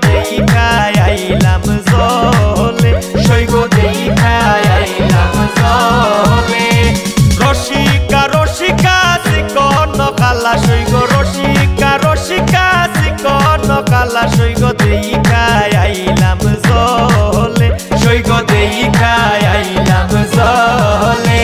দেখায় আইলাম জলে সৈগ দেখায় আইলাম জলে রসিকা রসিকা চিকন কালা সৈগ রসিকা রসিকা চিকন কালা সৈগ দেখায় আইলাম জলে সৈগ দেখায় আইলাম জলে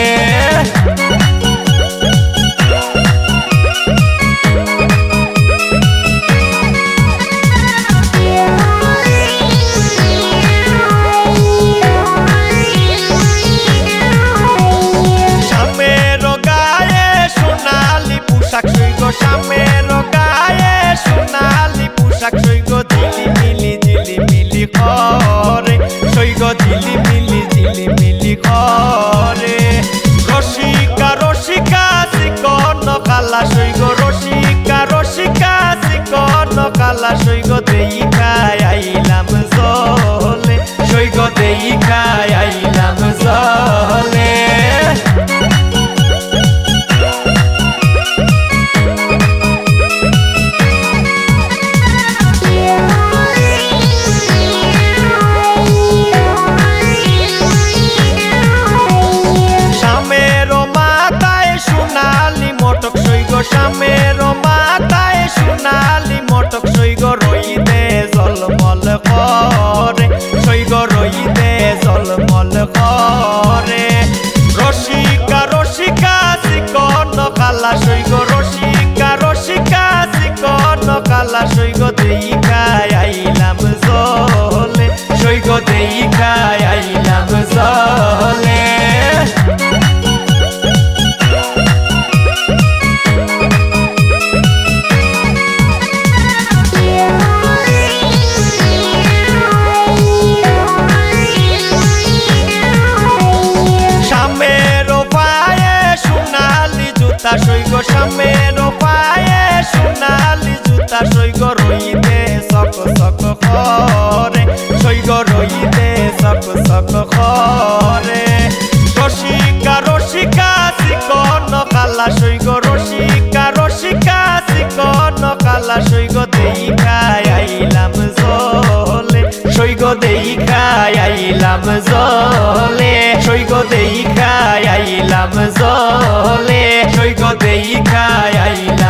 শামের গায়ে সোনালি পোশাক সৈগ ঝিলিমিলি ঝিলিমিলি করে সৈগ ঝিলিমিলি করে রসিকা রসিকা চিকন কালা সৈগ রসিকা রসিকা চিকন কালা সৈগ দেখায় আইলাম জলে সৈগ দেখায় আইলাম জলে শামের মাথায় সোনালি মটক সৈগ রইদে জলমল করে সৈগ রইদে জলমল করে রসিকা রসিকা চিকন কালা সৈগ রসিকা রসিকা চিকন কালা সৈগ দেখায় আইলাম জলে সৈগ দেখায় আইলাম জলে সৈগ শামের পায়ে সোনালি জুতা সৈগ রইতে সক সক করে সৈগ রইতে সক সক করে রসিকা রসিকা চিকন কালা সৈগ রসিকা রসিকা চিকন কালা সৈগ দেখায় আইলাম জলে সৈগ দেখায় আইলাম জলে সৈগ দেখায় আইলাম জলে সৈগ দেখায় আইলাম